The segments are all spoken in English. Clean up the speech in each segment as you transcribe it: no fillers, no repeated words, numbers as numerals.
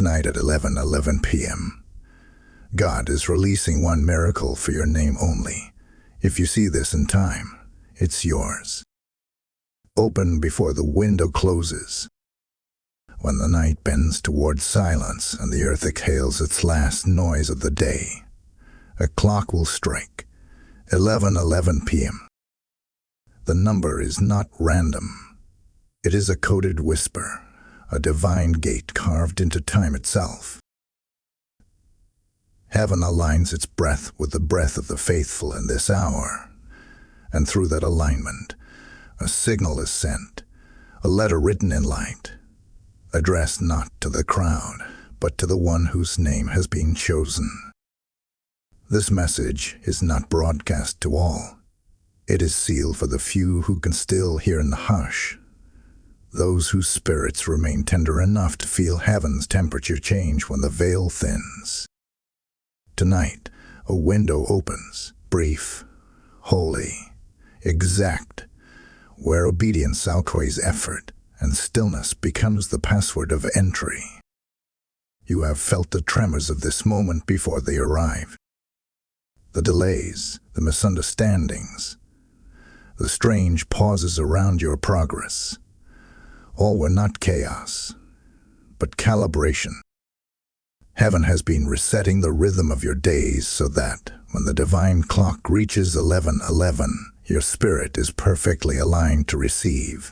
tonight at 11:11 p.m. God is releasing one miracle for your name only. If you see this in time, it's yours. Open before the window closes. When the night bends towards silence and the earth exhales its last noise of the day, a clock will strike 11:11 p.m. The number is not random. It is a coded whisper, a divine gate carved into time itself. Heaven aligns its breath with the breath of the faithful in this hour, and through that alignment, a signal is sent, a letter written in light, addressed not to the crowd, but to the one whose name has been chosen. This message is not broadcast to all. It is sealed for the few who can still hear in the hush, those whose spirits remain tender enough to feel heaven's temperature change when the veil thins. Tonight, a window opens, brief, holy, exact, where obedience outweighs effort and stillness becomes the password of entry. You have felt the tremors of this moment before they arrive. The delays, the misunderstandings, the strange pauses around your progress. All were not chaos, but calibration. Heaven has been resetting the rhythm of your days so that, when the divine clock reaches 11:11, your spirit is perfectly aligned to receive.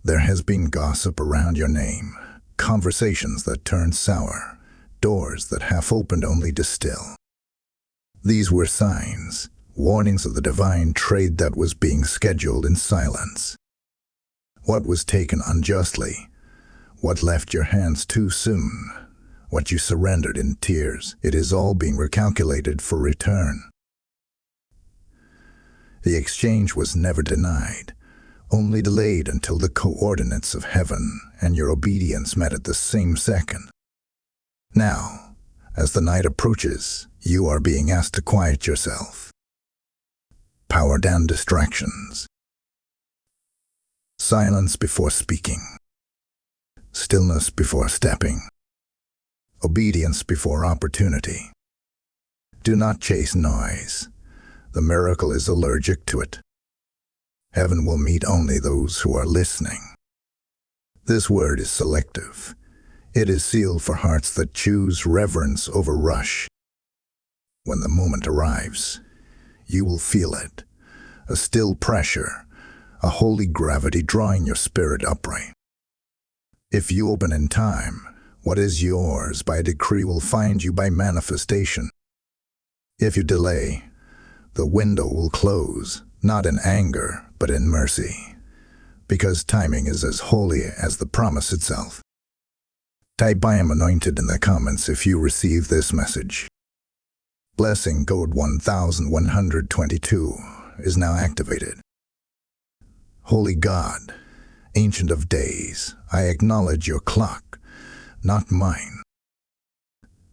There has been gossip around your name, conversations that turned sour, doors that half opened only to still. These were signs, warnings of the divine trade that was being scheduled in silence. What was taken unjustly, what left your hands too soon, what you surrendered in tears, it is all being recalculated for return. The exchange was never denied, only delayed until the coordinates of heaven and your obedience met at the same second. Now, as the night approaches, you are being asked to quiet yourself. Power down distractions. Silence before speaking. Stillness before stepping. Obedience before opportunity. Do not chase noise. The miracle is allergic to it. Heaven will meet only those who are listening. This word is selective. It is sealed for hearts that choose reverence over rush. When the moment arrives, you will feel it, a still pressure, a holy gravity drawing your spirit upright. If you open in time, what is yours by decree will find you by manifestation. If you delay, the window will close, not in anger, but in mercy, because timing is as holy as the promise itself. Type "I am anointed" in the comments if you receive this message. Blessing code 1122 is now activated. Holy God, Ancient of Days, I acknowledge your clock, not mine.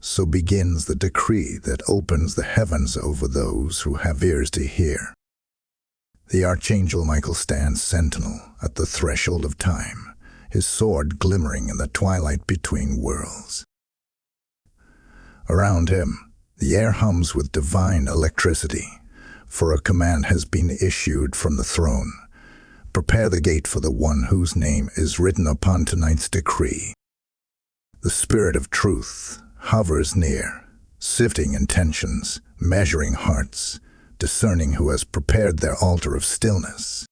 So begins the decree that opens the heavens over those who have ears to hear. The Archangel Michael stands sentinel at the threshold of time, his sword glimmering in the twilight between worlds. Around him, the air hums with divine electricity, for a command has been issued from the throne. Prepare the gate for the one whose name is written upon tonight's decree. The Spirit of Truth hovers near, sifting intentions, measuring hearts, discerning who has prepared their altar of stillness.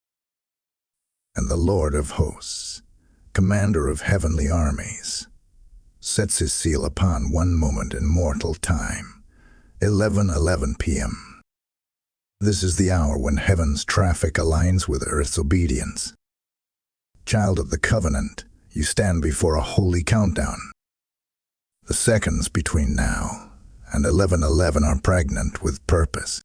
And the Lord of hosts, commander of heavenly armies, sets his seal upon one moment in mortal time. 11:11 p.m. This is the hour when heaven's traffic aligns with earth's obedience. Child of the covenant, you stand before a holy countdown. The seconds between now and 11:11 are pregnant with purpose.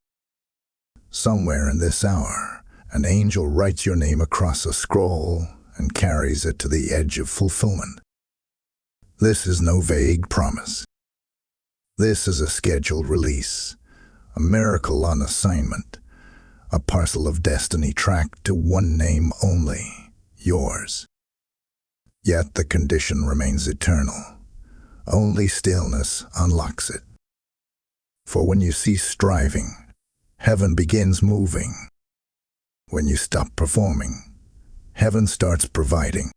Somewhere in this hour, an angel writes your name across a scroll and carries it to the edge of fulfillment. This is no vague promise. This is a scheduled release, a miracle on assignment, a parcel of destiny tracked to one name only, yours. Yet the condition remains eternal. Only stillness unlocks it. For when you cease striving, heaven begins moving. When you stop performing, heaven starts providing.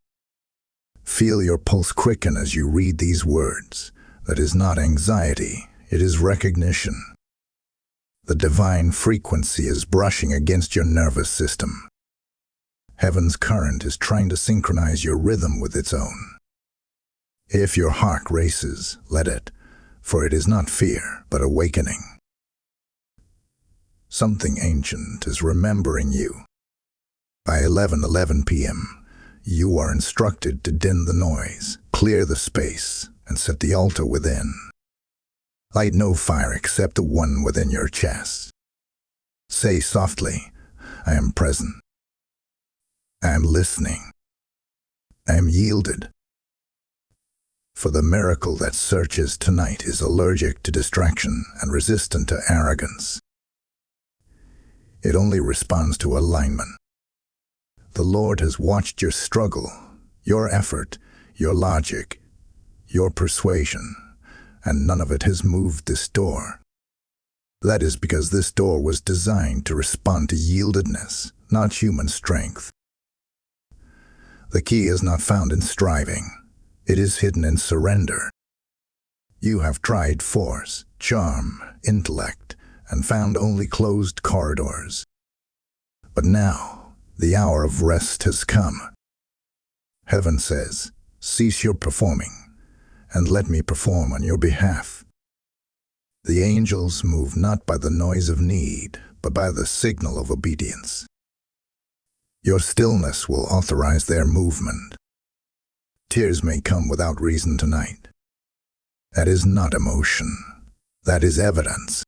Feel your pulse quicken as you read these words. That is not anxiety, it is recognition. The divine frequency is brushing against your nervous system. Heaven's current is trying to synchronize your rhythm with its own. If your heart races, let it, for it is not fear, but awakening. Something ancient is remembering you. By 11:11 p.m., you are instructed to dim the noise, clear the space, and set the altar within. Light no fire except the one within your chest. Say softly, I am present. I am listening. I am yielded. For the miracle that searches tonight is allergic to distraction and resistant to arrogance. It only responds to alignment. The Lord has watched your struggle, your effort, your logic, your persuasion, and none of it has moved this door. That is because this door was designed to respond to yieldedness, not human strength. The key is not found in striving. It is hidden in surrender. You have tried force, charm, intellect, and found only closed corridors. But now, the hour of rest has come. Heaven says, cease your performing, and let me perform on your behalf. The angels move not by the noise of need, but by the signal of obedience. Your stillness will authorize their movement. Tears may come without reason tonight. That is not emotion. That is evidence.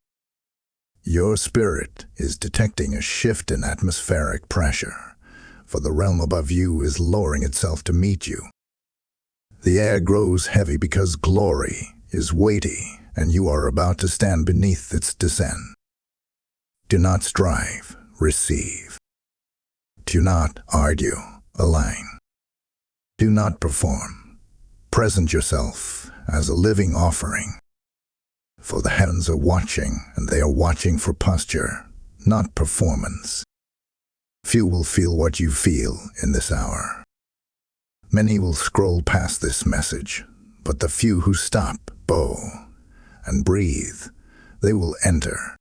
Your spirit is detecting a shift in atmospheric pressure, for the realm above you is lowering itself to meet you. The air grows heavy because glory is weighty, and you are about to stand beneath its descent. Do not strive, receive. Do not argue, align. Do not perform. Present yourself as a living offering. For the heavens are watching, and they are watching for posture, not performance. Few will feel what you feel in this hour. Many will scroll past this message, but the few who stop, bow, and breathe, they will enter.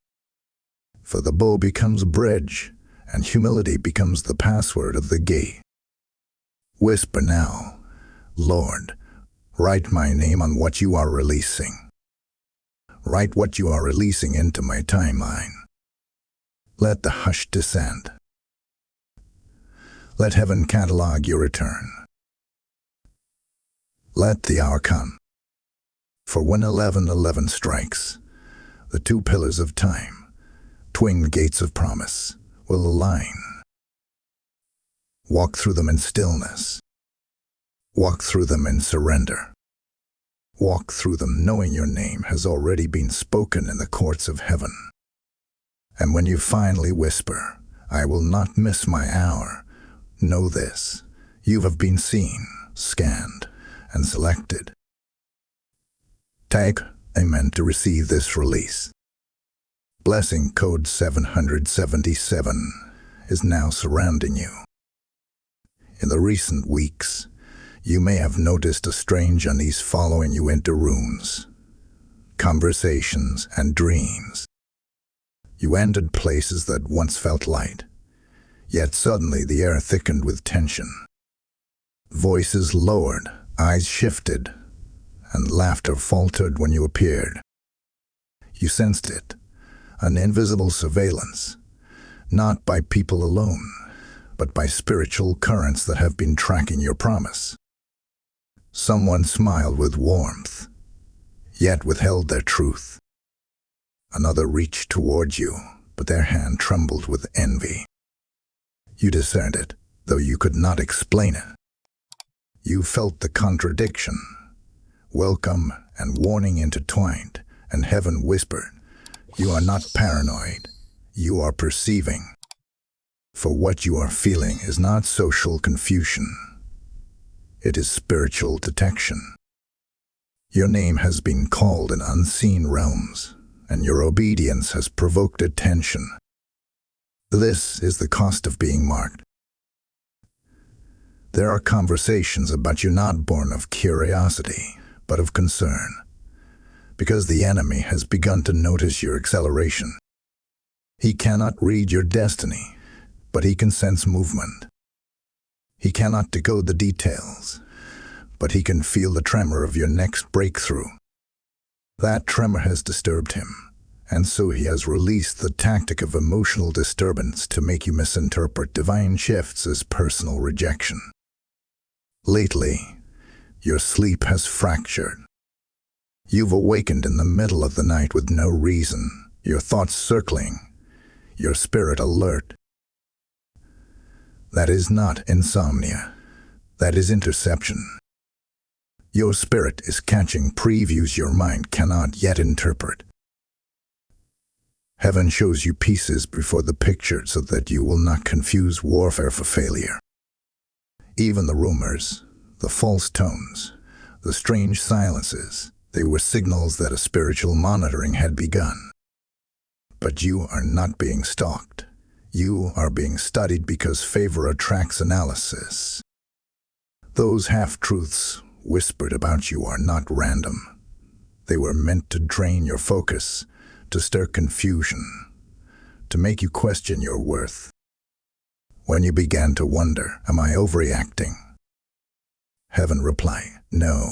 For the bow becomes a bridge, and humility becomes the password of the gate. Whisper now, Lord, write my name on what you are releasing. Write what you are releasing into my timeline. Let the hush descend. Let heaven catalog your return. Let the hour come. For when 11:11 strikes, the two pillars of time, twin gates of promise, will align. Walk through them in stillness. Walk through them in surrender. Walk through them knowing your name has already been spoken in the courts of heaven. And when you finally whisper, I will not miss my hour, know this, you have been seen, scanned, and selected. Tag Amen to receive this release. Blessing code 777 is now surrounding you. In the recent weeks, you may have noticed a strange unease following you into rooms, conversations, and dreams. You entered places that once felt light, yet suddenly the air thickened with tension. Voices lowered, eyes shifted, and laughter faltered when you appeared. You sensed it, an invisible surveillance, not by people alone, but by spiritual currents that have been tracking your promise. Someone smiled with warmth, yet withheld their truth. Another reached toward you, but their hand trembled with envy. You discerned it, though you could not explain it. You felt the contradiction, welcome and warning intertwined, and heaven whispered, you are not paranoid, you are perceiving. For what you are feeling is not social confusion. It is spiritual detection. Your name has been called in unseen realms, and your obedience has provoked attention. This is the cost of being marked. There are conversations about you not born of curiosity, but of concern, because the enemy has begun to notice your acceleration. He cannot read your destiny, but he can sense movement. He cannot decode the details, but he can feel the tremor of your next breakthrough. That tremor has disturbed him, and so he has released the tactic of emotional disturbance to make you misinterpret divine shifts as personal rejection. Lately, your sleep has fractured. You've awakened in the middle of the night with no reason, your thoughts circling, your spirit alert. That is not insomnia. That is interception. Your spirit is catching previews your mind cannot yet interpret. Heaven shows you pieces before the picture so that you will not confuse warfare for failure. Even the rumors, the false tones, the strange silences, they were signals that a spiritual monitoring had begun. But you are not being stalked. You are being studied because favor attracts analysis. Those half-truths whispered about you are not random. They were meant to drain your focus, to stir confusion, to make you question your worth. When you began to wonder, am I overreacting? Heaven replied, no.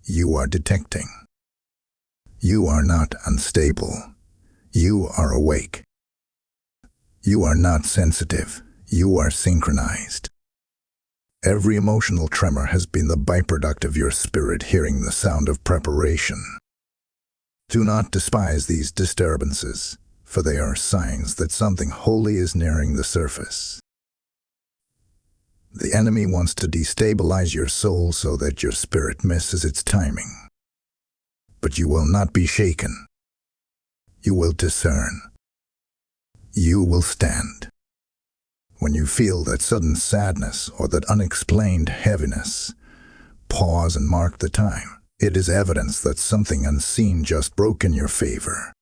You are detecting. You are not unstable. You are awake. You are not sensitive. You are synchronized. Every emotional tremor has been the byproduct of your spirit hearing the sound of preparation. Do not despise these disturbances, for they are signs that something holy is nearing the surface. The enemy wants to destabilize your soul so that your spirit misses its timing. But you will not be shaken. You will discern. You will stand. When you feel that sudden sadness or that unexplained heaviness, pause and mark the time. It is evidence that something unseen just broke in your favor.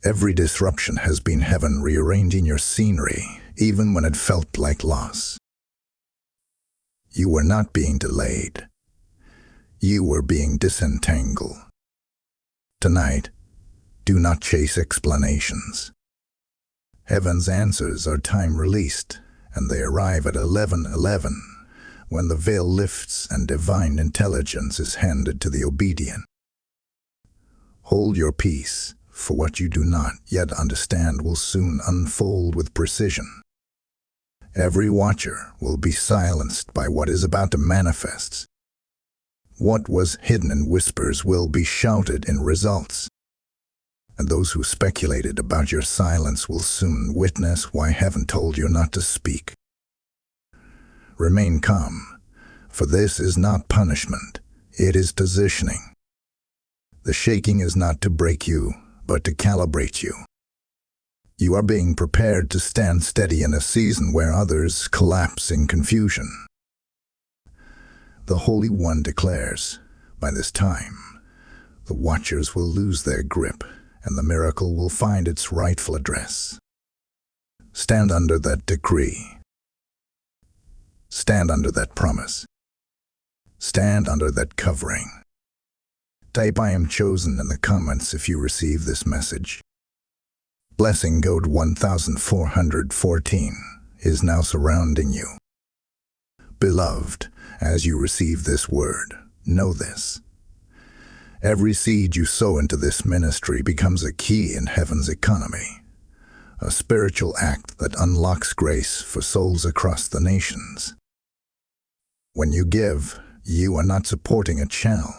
Every disruption has been heaven rearranging your scenery, even when it felt like loss. You were not being delayed. You were being disentangled. Tonight, do not chase explanations. Heaven's answers are time-released, and they arrive at 11:11, when the veil lifts and divine intelligence is handed to the obedient. Hold your peace, for what you do not yet understand will soon unfold with precision. Every watcher will be silenced by what is about to manifest. What was hidden in whispers will be shouted in results. And those who speculated about your silence will soon witness why heaven told you not to speak. Remain calm, for this is not punishment, it is positioning. The shaking is not to break you, but to calibrate you. You are being prepared to stand steady in a season where others collapse in confusion. The Holy One declares, by this time, the watchers will lose their grip, and the miracle will find its rightful address. Stand under that decree. Stand under that promise. Stand under that covering. Type "I am chosen" in the comments if you receive this message. Blessing code 1414 is now surrounding you. Beloved, as you receive this word, know this. Every seed you sow into this ministry becomes a key in heaven's economy, a spiritual act that unlocks grace for souls across the nations. When you give, you are not supporting a channel.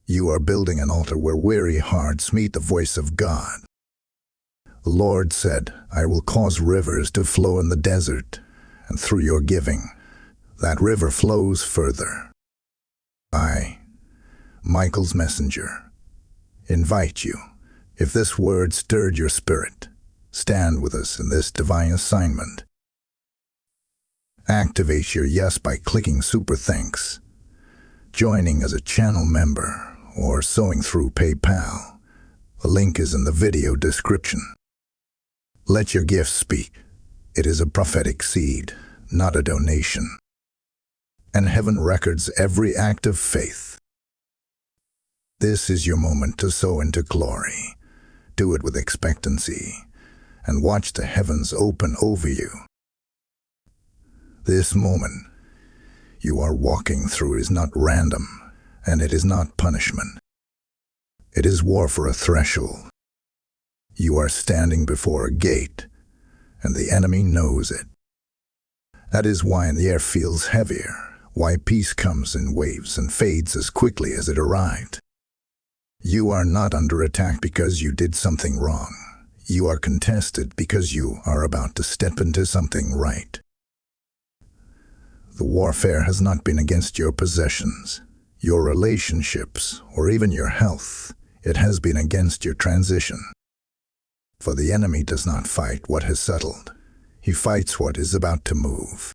You are building an altar where weary hearts meet the voice of God. The Lord said, I will cause rivers to flow in the desert, and through your giving, that river flows further. I, Michael's messenger, invite you, if this word stirred your spirit, stand with us in this divine assignment. Activate your yes by clicking super thanks. joining as a channel member, or sewing through PayPal. The link is in the video description. Let your gift speak. It is a prophetic seed, not a donation. And heaven records every act of faith. This is your moment to sow into glory. Do it with expectancy, and watch the heavens open over you. This moment you are walking through is not random, and it is not punishment. It is war for a threshold. You are standing before a gate, and the enemy knows it. That is why the air feels heavier, why peace comes in waves and fades as quickly as it arrived. You are not under attack because you did something wrong. You are contested because you are about to step into something right. The warfare has not been against your possessions, your relationships, or even your health. It has been against your transition. For the enemy does not fight what has settled. He fights what is about to move.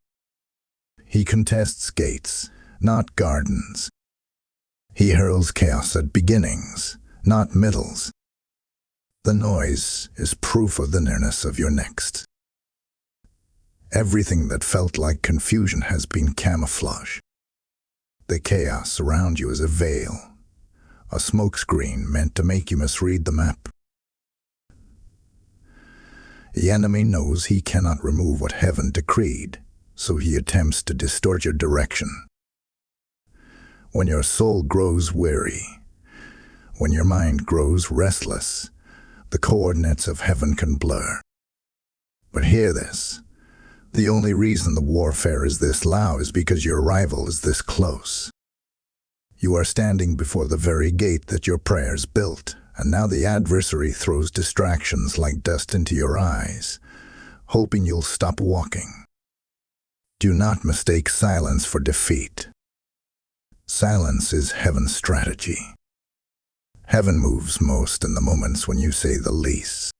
He contests gates, not gardens. He hurls chaos at beginnings, not middles. The noise is proof of the nearness of your next. Everything that felt like confusion has been camouflage. The chaos around you is a veil, a smokescreen meant to make you misread the map. The enemy knows he cannot remove what heaven decreed, so he attempts to distort your direction. When your soul grows weary, when your mind grows restless, the coordinates of heaven can blur. But hear this. The only reason the warfare is this loud is because your rival is this close. You are standing before the very gate that your prayers built, and now the adversary throws distractions like dust into your eyes, hoping you'll stop walking. Do not mistake silence for defeat. Silence is heaven's strategy. Heaven moves most in the moments when you say the least.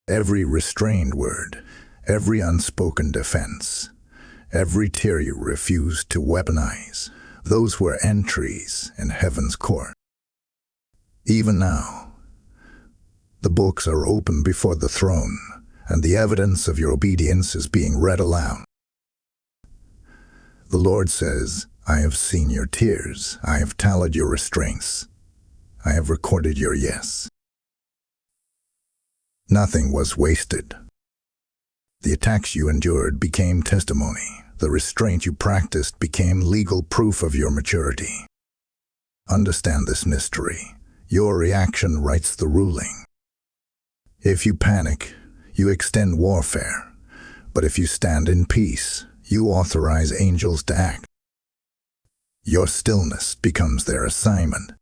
Every restrained word, every unspoken defense, every tear you refuse to weaponize, those were entries in heaven's court. Even now, the books are open before the throne, and the evidence of your obedience is being read aloud. The Lord says, I have seen your tears, I have tallied your restraints, I have recorded your yes. Nothing was wasted. The attacks you endured became testimony. The restraint you practiced became legal proof of your maturity. Understand this mystery. Your reaction writes the ruling. If you panic, you extend warfare. But if you stand in peace, you authorize angels to act. Your stillness becomes their assignment.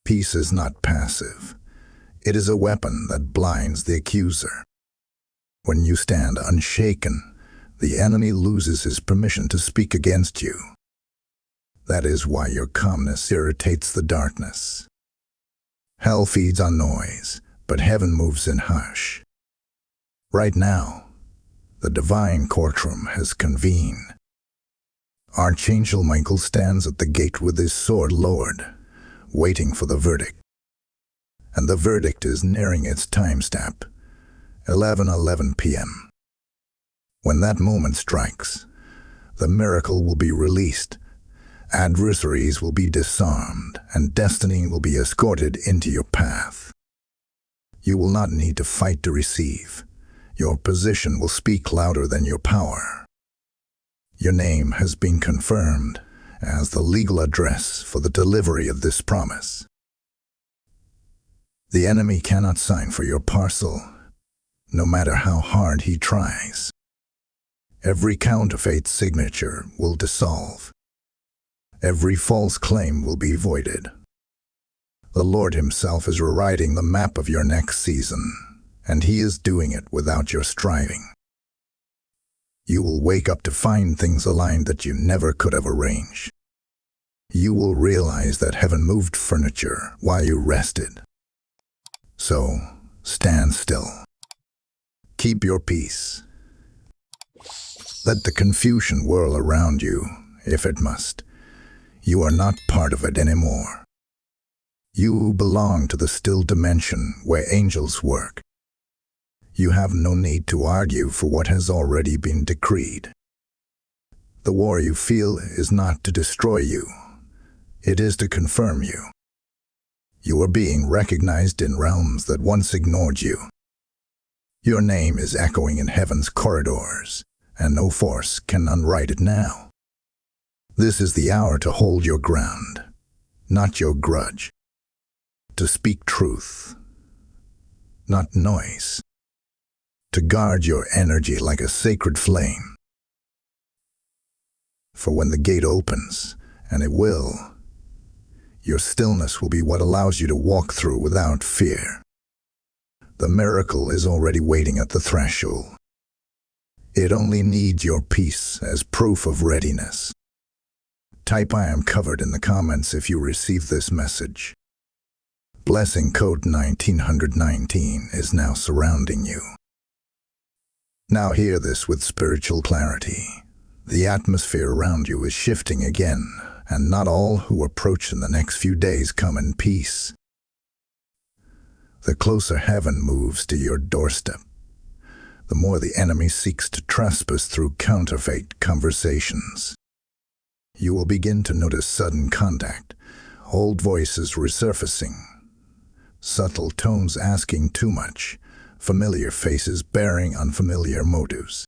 Peace is not passive. It is a weapon that blinds the accuser. When you stand unshaken, the enemy loses his permission to speak against you. That is why your calmness irritates the darkness. Hell feeds on noise, but heaven moves in hush. Right now, the divine courtroom has convened. ArchangelMichael stands at the gate with his sword lowered, waiting for the verdict. And the verdict is nearing its timestamp, 11:11 p.m. When that moment strikes, the miracle will be released, adversaries will be disarmed, and destiny will be escorted into your path. You will not need to fight to receive. Your position will speak louder than your power. Your name has been confirmed as the legal address for the delivery of this promise. The enemy cannot sign for your parcel, no matter how hard he tries. Every counterfeit signature will dissolve. Every false claim will be voided. The Lord himself is rewriting the map of your next season, and he is doing it without your striving. You will wake up to find things aligned that you never could have arranged. You will realize that heaven moved furniture while you rested. So, stand still. Keep your peace. Let the confusion whirl around you, if it must. You are not part of it anymore. You belong to the still dimension where angels work. You have no need to argue for what has already been decreed. The war you feel is not to destroy you. It is to confirm you. You are being recognized in realms that once ignored you. Your name is echoing in heaven's corridors, and no force can unwrite it now. This is the hour to hold your ground, not your grudge. To speak truth, not noise. To guard your energy like a sacred flame. For when the gate opens, and it will, your stillness will be what allows you to walk through without fear. The miracle is already waiting at the threshold. It only needs your peace as proof of readiness. Type "I am covered" in the comments if you receive this message. Blessing code 1919 is now surrounding you. Now hear this with spiritual clarity. The atmosphere around you is shifting again, and not all who approach in the next few days come in peace. The closer heaven moves to your doorstep, the more the enemy seeks to trespass through counterfeit conversations. You will begin to notice sudden contact, old voices resurfacing, subtle tones asking too much, familiar faces bearing unfamiliar motives.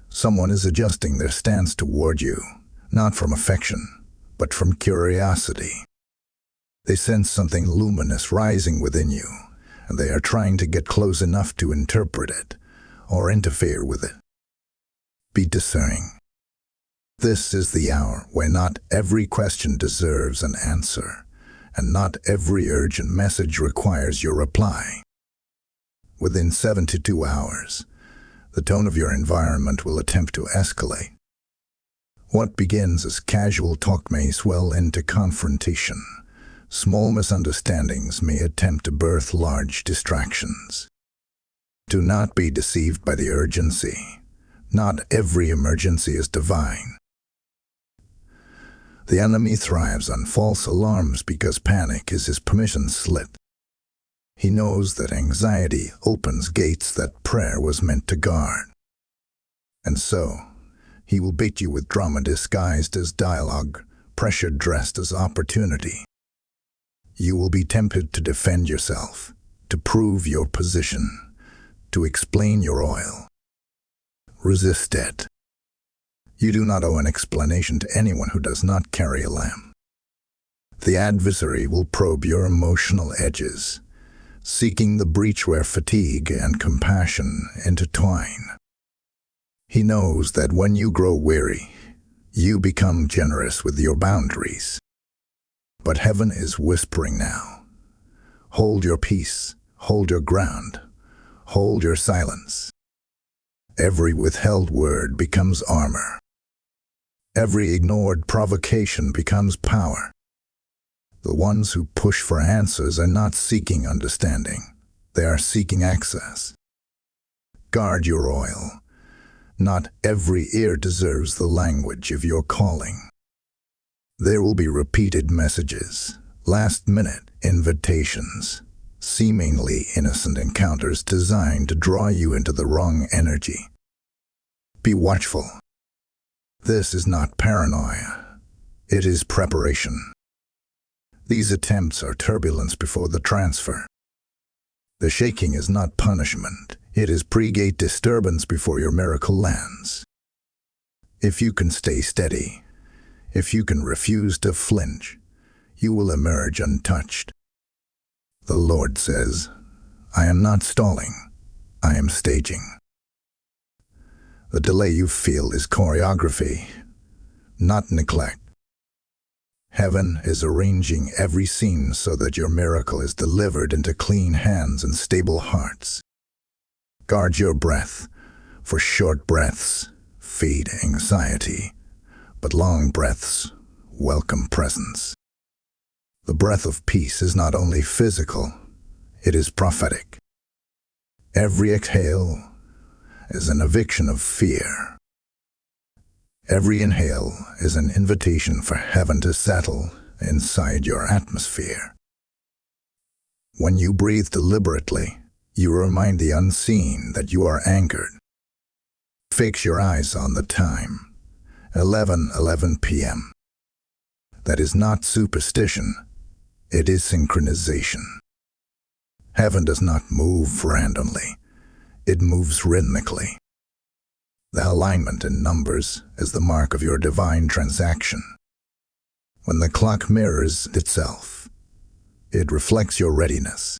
Someone is adjusting their stance toward you, not from affection, but from curiosity. They sense something luminous rising within you, and they are trying to get close enough to interpret it or interfere with it. Be discerning. This is the hour where not every question deserves an answer, and not every urgent message requires your reply. Within 72 hours, the tone of your environment will attempt to escalate. What begins as casual talk may swell into confrontation. Small misunderstandings may attempt to birth large distractions. Do not be deceived by the urgency. Not every emergency is divine. The enemy thrives on false alarms because panic is his permission slip. He knows that anxiety opens gates that prayer was meant to guard. And so, he will bait you with drama disguised as dialogue, pressure dressed as opportunity. You will be tempted to defend yourself, to prove your position, to explain your oil. Resist it. You do not owe an explanation to anyone who does not carry a lamp. The adversary will probe your emotional edges, seeking the breach where fatigue and compassion intertwine. He knows that when you grow weary, you become generous with your boundaries. But heaven is whispering now. Hold your peace, hold your ground, hold your silence. Every withheld word becomes armor. Every ignored provocation becomes power. The ones who push for answers are not seeking understanding. They are seeking access. Guard your oil. Not every ear deserves the language of your calling. There will be repeated messages, last-minute invitations, seemingly innocent encounters designed to draw you into the wrong energy. Be watchful. This is not paranoia. It is preparation. These attempts are turbulence before the transfer. The shaking is not punishment. It is pre-gate disturbance before your miracle lands. If you can stay steady, if you can refuse to flinch, you will emerge untouched. The Lord says, I am not stalling, I am staging. The delay you feel is choreography, not neglect. Heaven is arranging every scene so that your miracle is delivered into clean hands and stable hearts. Guard your breath, for short breaths feed anxiety, but long breaths welcome presence. The breath of peace is not only physical, it is prophetic. Every exhale is an eviction of fear. Every inhale is an invitation for heaven to settle inside your atmosphere. When you breathe deliberately, you remind the unseen that you are anchored. Fix your eyes on the time, 11:11 p.m. That is not superstition, it is synchronization. Heaven does not move randomly, it moves rhythmically. The alignment in numbers is the mark of your divine transaction. When the clock mirrors itself, it reflects your readiness.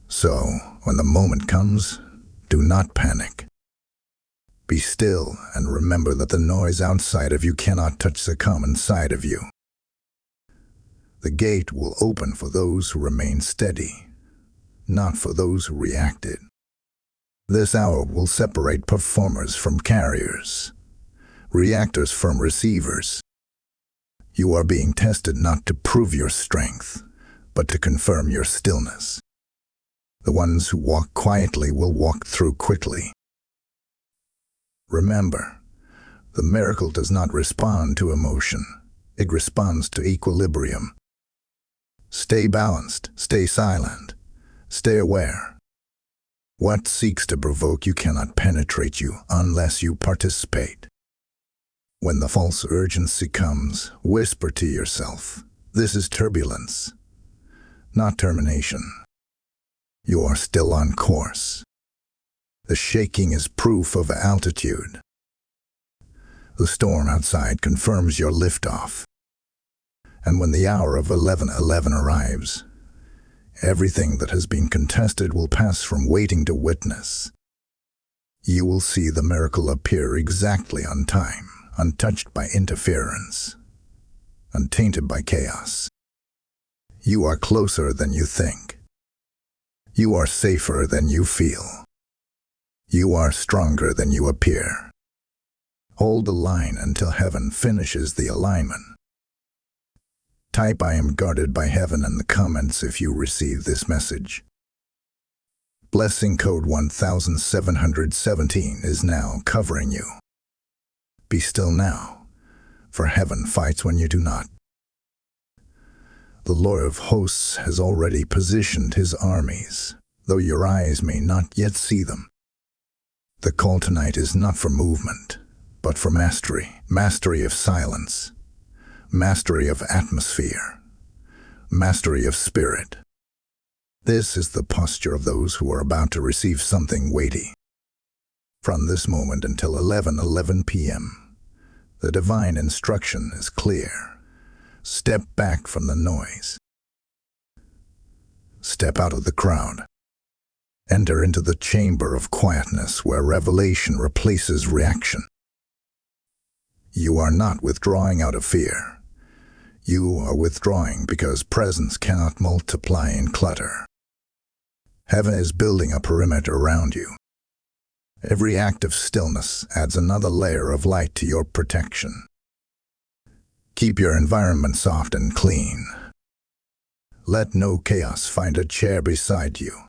So, when the moment comes, do not panic. Be still and remember that the noise outside of you cannot touch the calm inside of you. The gate will open for those who remain steady, not for those who reacted. This hour will separate performers from carriers, reactors from receivers. You are being tested not to prove your strength, but to confirm your stillness. The ones who walk quietly will walk through quickly. Remember, the miracle does not respond to emotion, it responds to equilibrium. Stay balanced, stay silent, stay aware. What seeks to provoke you cannot penetrate you unless you participate. When the false urgency comes, whisper to yourself, this is turbulence, not termination. You are still on course. The shaking is proof of altitude. The storm outside confirms your liftoff. And when the hour of 11:11 arrives, everything that has been contested will pass from waiting to witness. You will see the miracle appear exactly on time, untouched by interference, untainted by chaos. You are closer than you think. You are safer than you feel. You are stronger than you appear. Hold the line until heaven finishes the alignment. Type I am guarded by heaven in the comments if you receive this message. Blessing code 1717 is now covering you. Be still now, for heaven fights when you do not. The Lord of hosts has already positioned his armies, though your eyes may not yet see them. The call tonight is not for movement, but for mastery. Mastery of silence, mastery of atmosphere, mastery of spirit. This is the posture of those who are about to receive something weighty. From this moment until 11:11 p.m., the divine instruction is clear. Step back from the noise. Step out of the crowd. Enter into the chamber of quietness where revelation replaces reaction. You are not withdrawing out of fear. You are withdrawing because presence cannot multiply in clutter. Heaven is building a perimeter around you. Every act of stillness adds another layer of light to your protection. Keep your environment soft and clean. Let no chaos find a chair beside you.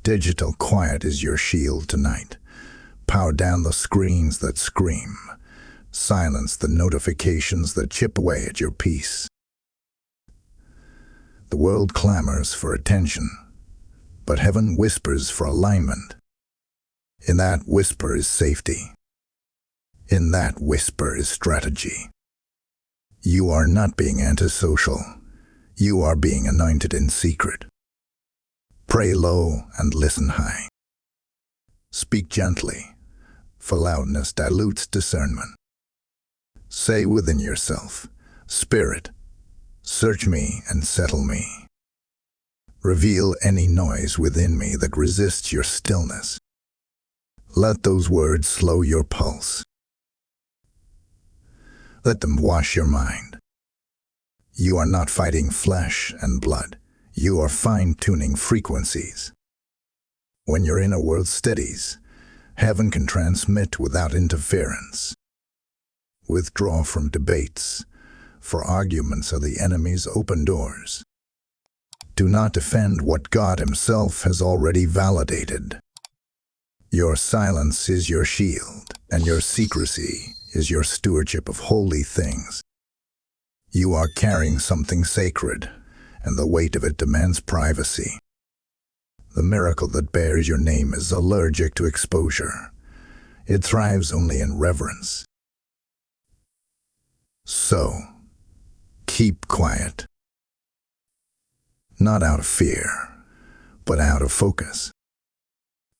Digital quiet is your shield tonight. Power down the screens that scream. Silence the notifications that chip away at your peace. The world clamors for attention, but heaven whispers for alignment. In that whisper is safety. In that whisper is strategy. You are not being antisocial. You are being anointed in secret. Pray low and listen high. Speak gently, for loudness dilutes discernment. Say within yourself, Spirit, search me and settle me. Reveal any noise within me that resists your stillness. Let those words slow your pulse. Let them wash your mind. You are not fighting flesh and blood. You are fine-tuning frequencies. When your inner world steadies, heaven can transmit without interference. Withdraw from debates, for arguments are the enemy's open doors. Do not defend what God himself has already validated. Your silence is your shield, and your secrecy is your stewardship of holy things. You are carrying something sacred, and the weight of it demands privacy. The miracle that bears your name is allergic to exposure. It thrives only in reverence. So, keep quiet. Not out of fear, but out of focus.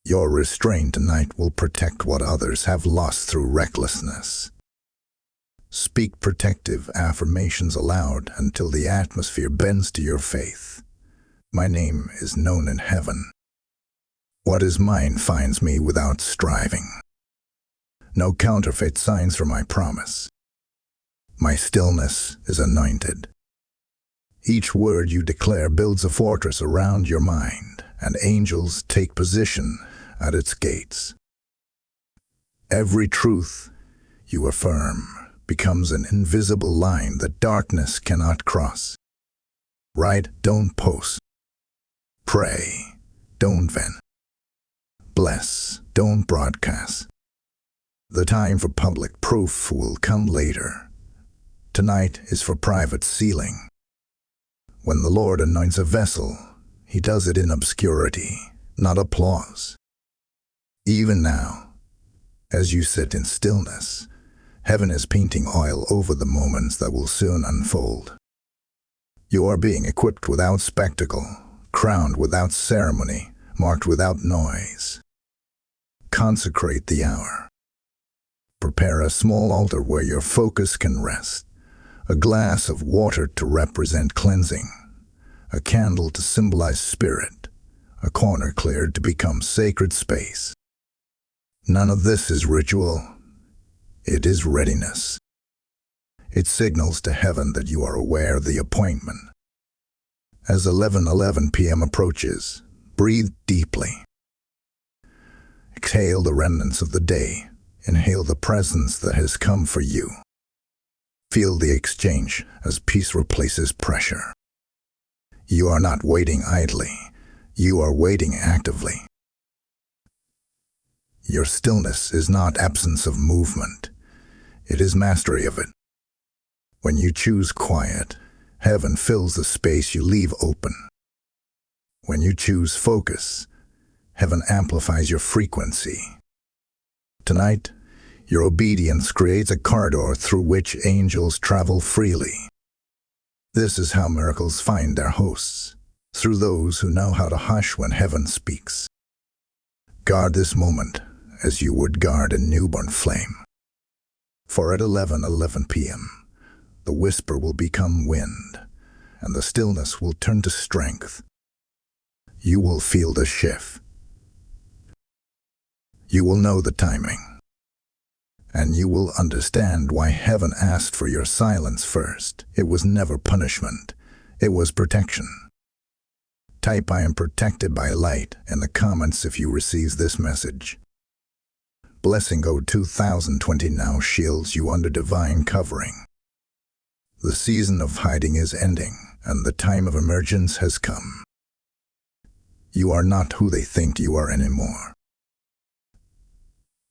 Your restraint tonight will protect what others have lost through recklessness. Speak protective affirmations aloud until the atmosphere bends to your faith. My name is known in heaven. What is mine finds me without striving. No counterfeit signs for my promise. My stillness is anointed. Each word you declare builds a fortress around your mind, and angels take position at its gates. Every truth you affirm becomes an invisible line that darkness cannot cross. Write, don't post. Pray, don't vent. Bless, don't broadcast. The time for public proof will come later. Tonight is for private sealing. When the Lord anoints a vessel, He does it in obscurity, not applause. Even now, as you sit in stillness, heaven is painting oil over the moments that will soon unfold. You are being equipped without spectacle, crowned without ceremony, marked without noise. Consecrate the hour. Prepare a small altar where your focus can rest, a glass of water to represent cleansing, a candle to symbolize spirit, a corner cleared to become sacred space. None of this is ritual. It is readiness. It signals to heaven that you are aware of the appointment. As 11:11 p.m. approaches, breathe deeply. Exhale the remnants of the day. Inhale the presence that has come for you. Feel the exchange as peace replaces pressure. You are not waiting idly. You are waiting actively. Your stillness is not absence of movement. It is mastery of it. When you choose quiet, heaven fills the space you leave open. When you choose focus, heaven amplifies your frequency. Tonight, your obedience creates a corridor through which angels travel freely. This is how miracles find their hosts, through those who know how to hush when heaven speaks. Guard this moment as you would guard a newborn flame. For at 11:11 p.m., the whisper will become wind, and the stillness will turn to strength. You will feel the shift. You will know the timing. And you will understand why heaven asked for your silence first. It was never punishment. It was protection. Type "I am protected by light" in the comments if you receive this message. Blessing O 2020 now shields you under divine covering. The season of hiding is ending, and the time of emergence has come. You are not who they think you are anymore.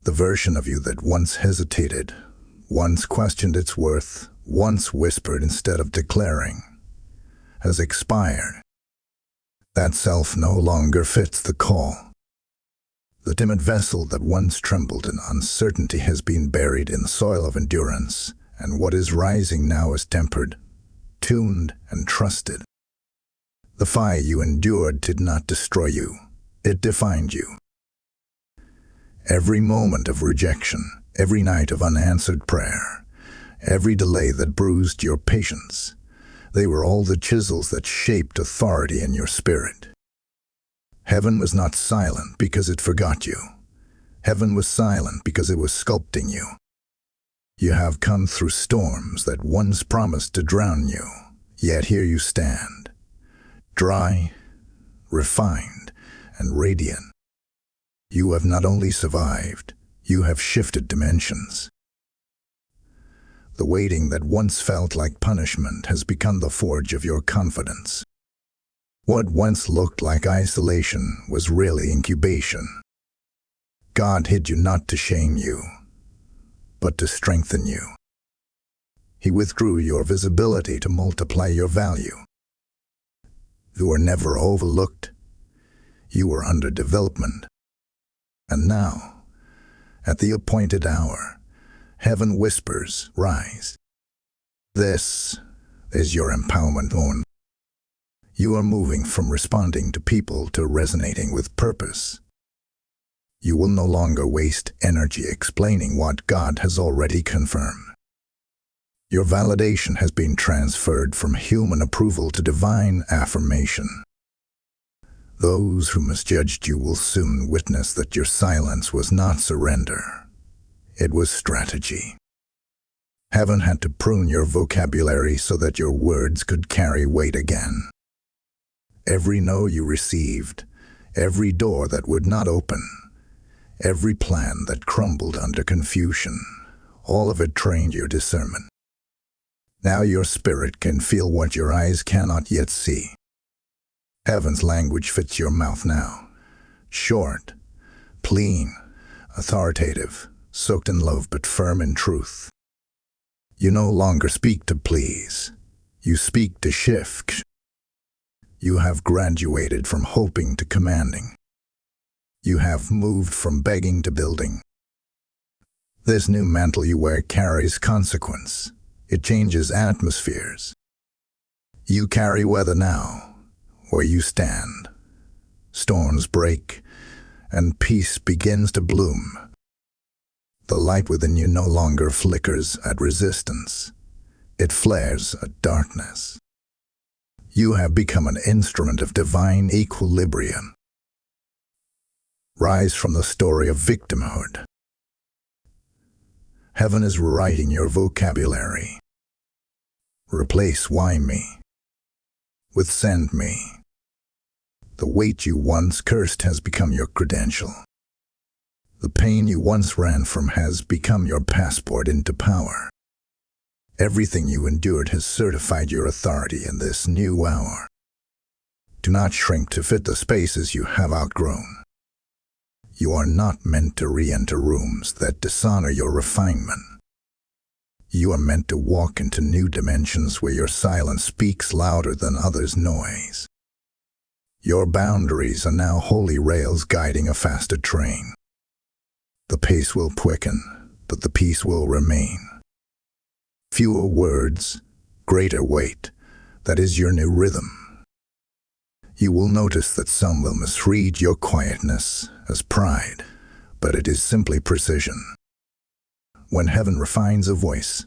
The version of you that once hesitated, once questioned its worth, once whispered instead of declaring, has expired. That self no longer fits the call. The timid vessel that once trembled in uncertainty has been buried in the soil of endurance, and what is rising now is tempered, tuned, and trusted. The fire you endured did not destroy you. It defined you. Every moment of rejection, every night of unanswered prayer, every delay that bruised your patience, they were all the chisels that shaped authority in your spirit. Heaven was not silent because it forgot you. Heaven was silent because it was sculpting you. You have come through storms that once promised to drown you, yet here you stand, dry, refined, and radiant. You have not only survived, you have shifted dimensions. The waiting that once felt like punishment has become the forge of your confidence. What once looked like isolation was really incubation. God hid you not to shame you, but to strengthen you. He withdrew your visibility to multiply your value. You were never overlooked. You were under development. And now, at the appointed hour, heaven whispers, "Rise." This is your empowerment zone. You are moving from responding to people to resonating with purpose. You will no longer waste energy explaining what God has already confirmed. Your validation has been transferred from human approval to divine affirmation. Those who misjudged you will soon witness that your silence was not surrender. It was strategy. Heaven had to prune your vocabulary so that your words could carry weight again. Every no you received, every door that would not open, every plan that crumbled under confusion, all of it trained your discernment. Now your spirit can feel what your eyes cannot yet see. Heaven's language fits your mouth now. Short, clean, authoritative, soaked in love but firm in truth. You no longer speak to please. You speak to shift. You have graduated from hoping to commanding. You have moved from begging to building. This new mantle you wear carries consequence. It changes atmospheres. You carry weather now, where you stand. Storms break, and peace begins to bloom. The light within you no longer flickers at resistance. It flares at darkness. You have become an instrument of divine equilibrium. Rise from the story of victimhood. Heaven is rewriting your vocabulary. Replace "why me" with "send me." The weight you once cursed has become your credential. The pain you once ran from has become your passport into power. Everything you endured has certified your authority in this new hour. Do not shrink to fit the spaces you have outgrown. You are not meant to re-enter rooms that dishonor your refinement. You are meant to walk into new dimensions where your silence speaks louder than others' noise. Your boundaries are now holy rails guiding a faster train. The pace will quicken, but the peace will remain. Fewer words, greater weight. That is your new rhythm. You will notice that some will misread your quietness as pride, but it is simply precision. When heaven refines a voice,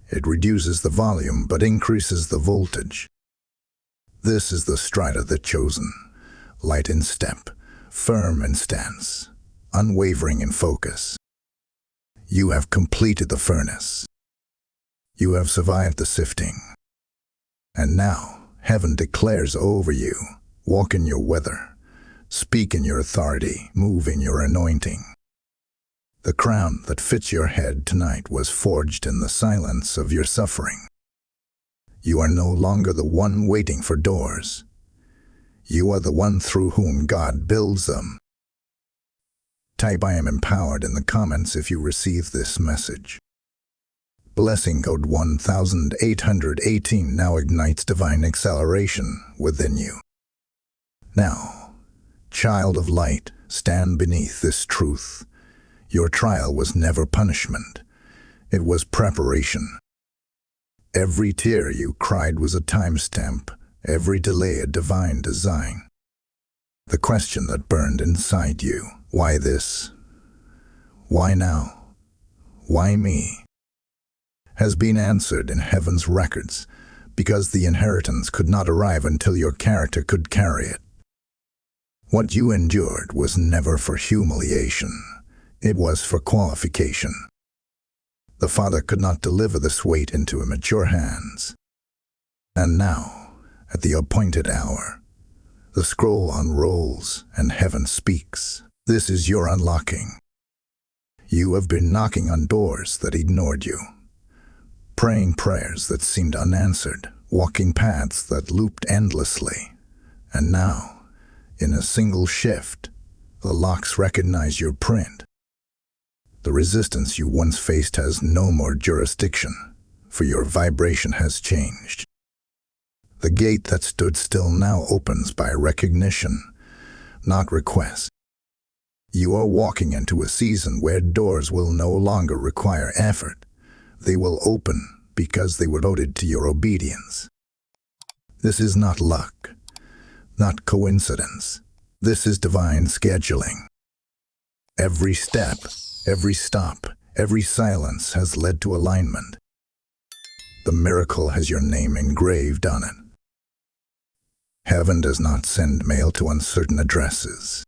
it reduces the volume but increases the voltage. This is the stride of the chosen, light in step, firm in stance, unwavering in focus. You have completed the furnace. You have survived the sifting. And now, heaven declares over you, walk in your weather, speak in your authority, move in your anointing. The crown that fits your head tonight was forged in the silence of your suffering. You are no longer the one waiting for doors. You are the one through whom God builds them. Type "I am empowered" in the comments if you receive this message. Blessing code 1818 now ignites divine acceleration within you. Now, child of light, stand beneath this truth. Your trial was never punishment. It was preparation. Every tear you cried was a timestamp, every delay a divine design. The question that burned inside you, why this? Why now? Why me? Has been answered in heaven's records, because the inheritance could not arrive until your character could carry it. What you endured was never for humiliation. It was for qualification. The Father could not deliver this weight into immature hands. And now, at the appointed hour, the scroll unrolls and heaven speaks. This is your unlocking. You have been knocking on doors that ignored you, praying prayers that seemed unanswered, walking paths that looped endlessly. And now, in a single shift, the locks recognize your print. The resistance you once faced has no more jurisdiction, for your vibration has changed. The gate that stood still now opens by recognition, not request. You are walking into a season where doors will no longer require effort. They will open because they were devoted to your obedience. This is not luck, not coincidence. This is divine scheduling. Every step, every stop, every silence has led to alignment. The miracle has your name engraved on it. Heaven does not send mail to uncertain addresses.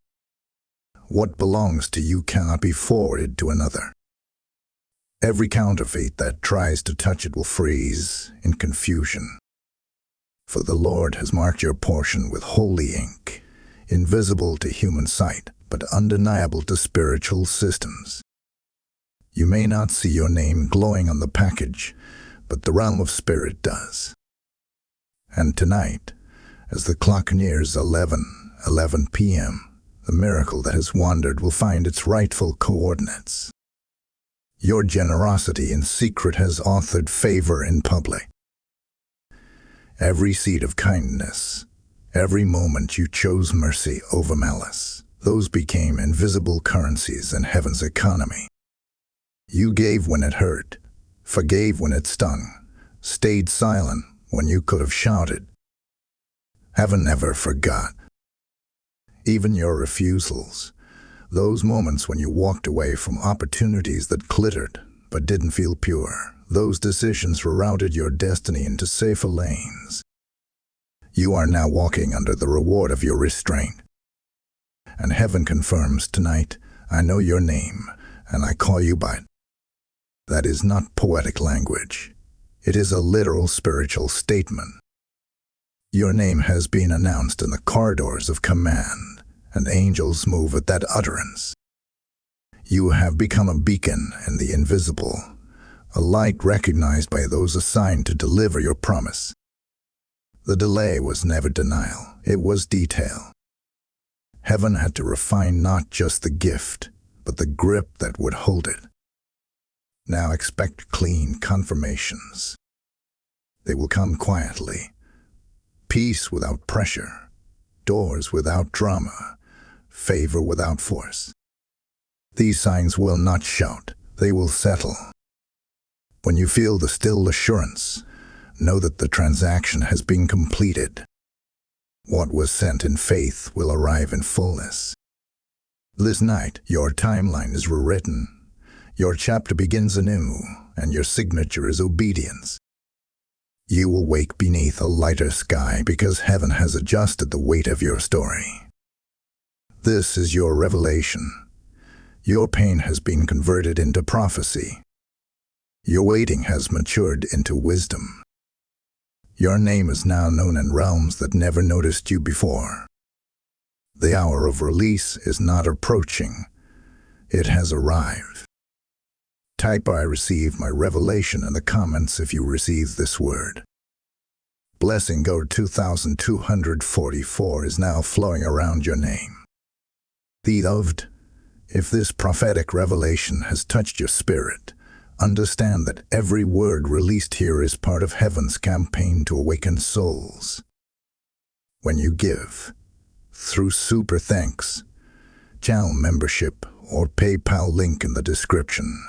What belongs to you cannot be forwarded to another. Every counterfeit that tries to touch it will freeze in confusion. For the Lord has marked your portion with holy ink, invisible to human sight, but undeniable to spiritual systems. You may not see your name glowing on the package, but the realm of spirit does. And tonight, as the clock nears 11 p.m., the miracle that has wandered will find its rightful coordinates. Your generosity in secret has authored favor in public. Every seed of kindness, every moment you chose mercy over malice, those became invisible currencies in heaven's economy. You gave when it hurt, forgave when it stung, stayed silent when you could have shouted. Heaven never forgot. Even your refusals, those moments when you walked away from opportunities that glittered but didn't feel pure, those decisions rerouted your destiny into safer lanes. You are now walking under the reward of your restraint. And heaven confirms tonight, I know your name, and I call you by it. That is not poetic language. It is a literal spiritual statement. Your name has been announced in the corridors of command, and angels move at that utterance. You have become a beacon in the invisible, a light recognized by those assigned to deliver your promise. The delay was never denial, it was detail. Heaven had to refine not just the gift, but the grip that would hold it. Now expect clean confirmations. They will come quietly. Peace without pressure, doors without drama, favor without force. These signs will not shout, they will settle. When you feel the still assurance, know that the transaction has been completed. What was sent in faith will arrive in fullness. This night, your timeline is rewritten. Your chapter begins anew, and your signature is obedience. You will wake beneath a lighter sky because heaven has adjusted the weight of your story. This is your revelation. Your pain has been converted into prophecy. Your waiting has matured into wisdom. Your name is now known in realms that never noticed you before. The hour of release is not approaching. It has arrived. Type I receive my revelation in the comments if you receive this word. Blessing code 2244 is now flowing around your name. Beloved, if this prophetic revelation has touched your spirit, understand that every word released here is part of heaven's campaign to awaken souls. When you give, through super thanks, channel membership, or PayPal link in the description,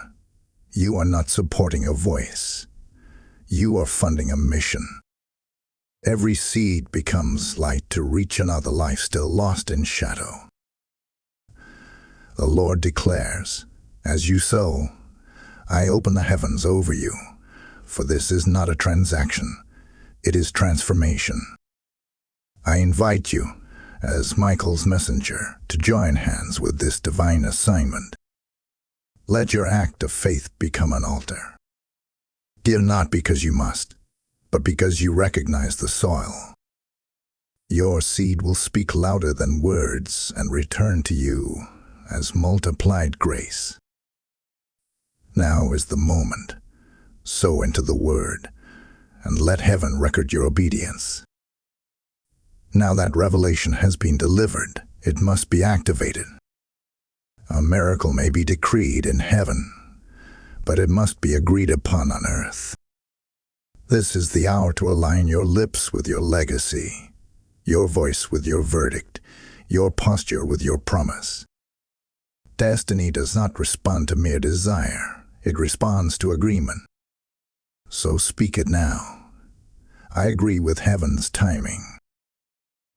you are not supporting a voice. You are funding a mission. Every seed becomes light to reach another life still lost in shadow. The Lord declares, as you sow, I open the heavens over you, for this is not a transaction, it is transformation. I invite you, as Michael's messenger, to join hands with this divine assignment. Let your act of faith become an altar. Give not because you must, but because you recognize the soil. Your seed will speak louder than words and return to you as multiplied grace. Now is the moment. Sow into the word, and let heaven record your obedience. Now that revelation has been delivered, it must be activated. A miracle may be decreed in heaven, but it must be agreed upon on earth. This is the hour to align your lips with your legacy, your voice with your verdict, your posture with your promise. Destiny does not respond to mere desire, it responds to agreement. So speak it now. I agree with heaven's timing.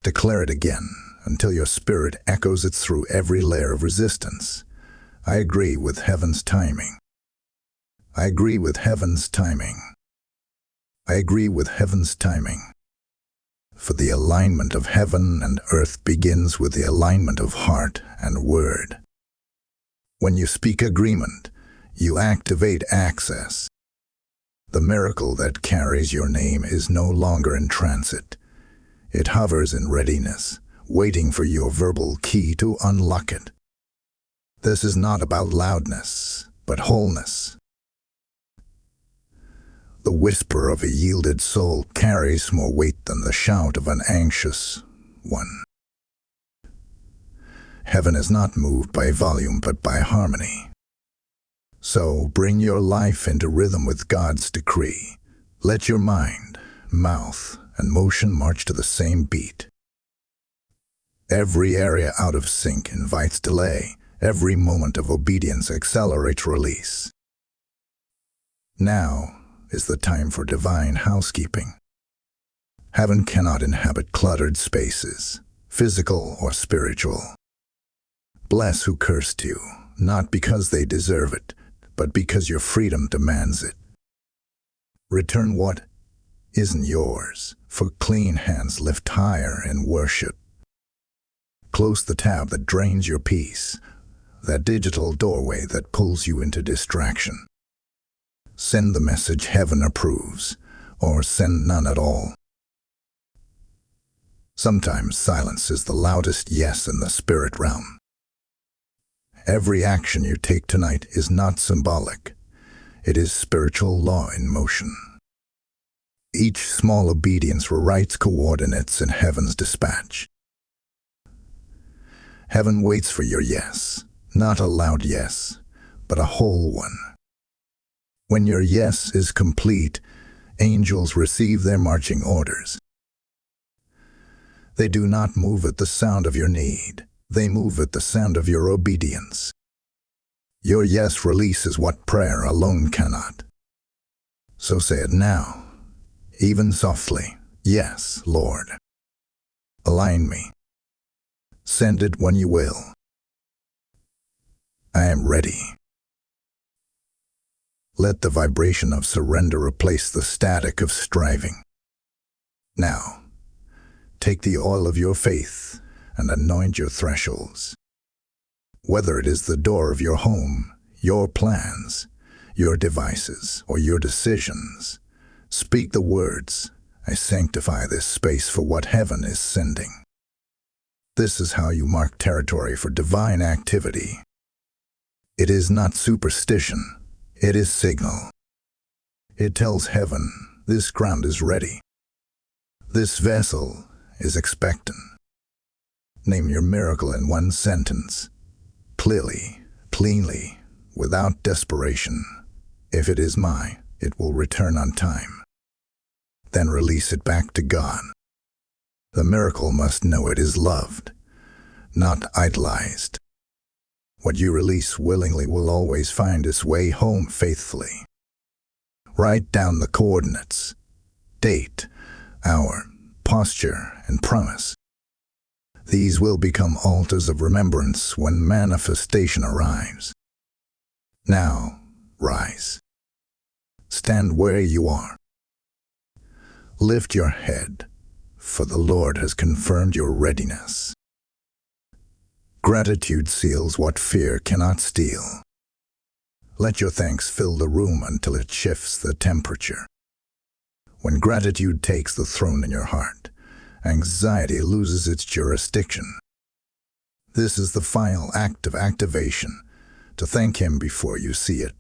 Declare it again until your spirit echoes it through every layer of resistance. I agree with heaven's timing. I agree with heaven's timing. I agree with heaven's timing. For the alignment of heaven and earth begins with the alignment of heart and word. When you speak agreement, you activate access. The miracle that carries your name is no longer in transit. It hovers in readiness, waiting for your verbal key to unlock it. This is not about loudness, but wholeness. The whisper of a yielded soul carries more weight than the shout of an anxious one. Heaven is not moved by volume but by harmony. So bring your life into rhythm with God's decree. Let your mind, mouth, and motion march to the same beat. Every area out of sync invites delay. Every moment of obedience accelerates release. Now is the time for divine housekeeping. Heaven cannot inhabit cluttered spaces, physical or spiritual. Bless who cursed you, not because they deserve it, but because your freedom demands it. Return what isn't yours, for clean hands lift higher in worship. Close the tab that drains your peace, that digital doorway that pulls you into distraction. Send the message heaven approves, or send none at all. Sometimes silence is the loudest yes in the spirit realm. Every action you take tonight is not symbolic. It is spiritual law in motion. Each small obedience rewrites coordinates in heaven's dispatch. Heaven waits for your yes, not a loud yes, but a whole one. When your yes is complete, angels receive their marching orders. They do not move at the sound of your need. They move at the sound of your obedience. Your yes releases what prayer alone cannot. So say it now, even softly. Yes, Lord. Align me. Send it when you will. I am ready. Let the vibration of surrender replace the static of striving. Now, take the oil of your faith and anoint your thresholds. Whether it is the door of your home, your plans, your devices, or your decisions, speak the words, I sanctify this space for what heaven is sending. This is how you mark territory for divine activity. It is not superstition, it is signal. It tells heaven, this ground is ready. This vessel is expectant. Name your miracle in one sentence. Clearly, cleanly, without desperation. If it is mine, it will return on time. Then release it back to God. The miracle must know it is loved, not idolized. What you release willingly will always find its way home faithfully. Write down the coordinates, date, hour, posture, and promise. These will become altars of remembrance when manifestation arrives. Now, rise. Stand where you are. Lift your head, for the Lord has confirmed your readiness. Gratitude seals what fear cannot steal. Let your thanks fill the room until it shifts the temperature. When gratitude takes the throne in your heart, anxiety loses its jurisdiction. This is the final act of activation, to thank Him before you see it,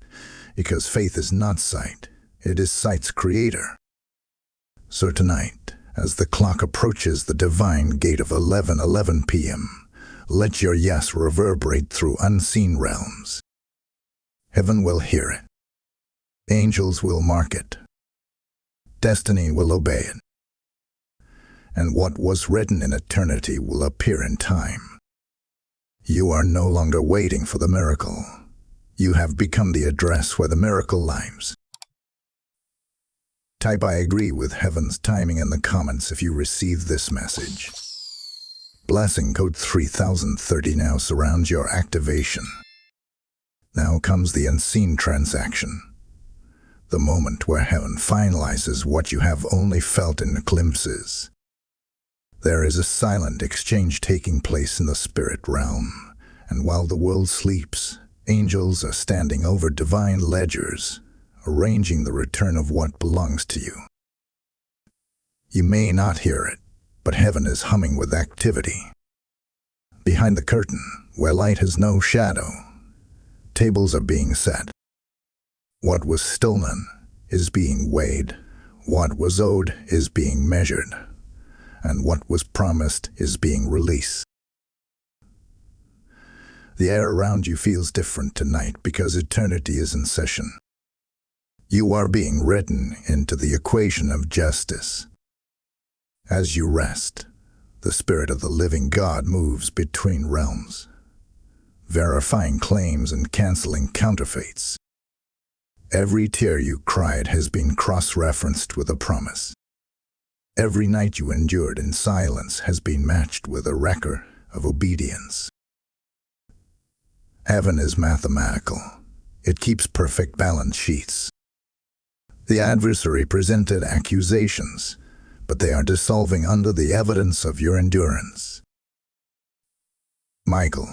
because faith is not sight, it is sight's creator. So tonight, as the clock approaches the divine gate of 11:11 p.m., Let your yes reverberate through unseen realms. Heaven will hear it. Angels will mark it. Destiny will obey it. And what was written in eternity will appear in time. You are no longer waiting for the miracle. You have become the address where the miracle lives. Type "I agree with heaven's timing" in the comments if you received this message. Blessing code 3030 now surrounds your activation. Now comes the unseen transaction. The moment where heaven finalizes what you have only felt in glimpses. There is a silent exchange taking place in the spirit realm, and while the world sleeps, angels are standing over divine ledgers, arranging the return of what belongs to you. You may not hear it, but heaven is humming with activity. Behind the curtain, where light has no shadow, tables are being set. What was stolen is being weighed, what was owed is being measured, and what was promised is being released. The air around you feels different tonight because eternity is in session. You are being written into the equation of justice. As you rest, the Spirit of the living God moves between realms, verifying claims and canceling counterfeits. Every tear you cried has been cross-referenced with a promise. Every night you endured in silence has been matched with a record of obedience. Heaven is mathematical. It keeps perfect balance sheets. The adversary presented accusations, but they are dissolving under the evidence of your endurance. Michael,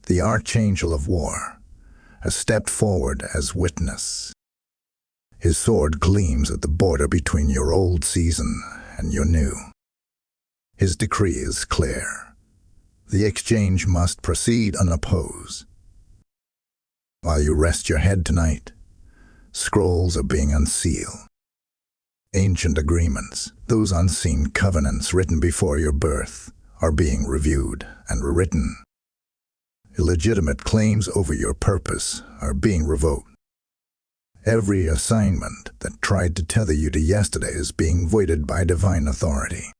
the Archangel of War, has stepped forward as witness. His sword gleams at the border between your old season and your new. His decree is clear. The exchange must proceed unopposed. While you rest your head tonight, scrolls are being unsealed. Ancient agreements, those unseen covenants written before your birth, are being reviewed and rewritten. Illegitimate claims over your purpose are being revoked. Every assignment that tried to tether you to yesterday is being voided by divine authority.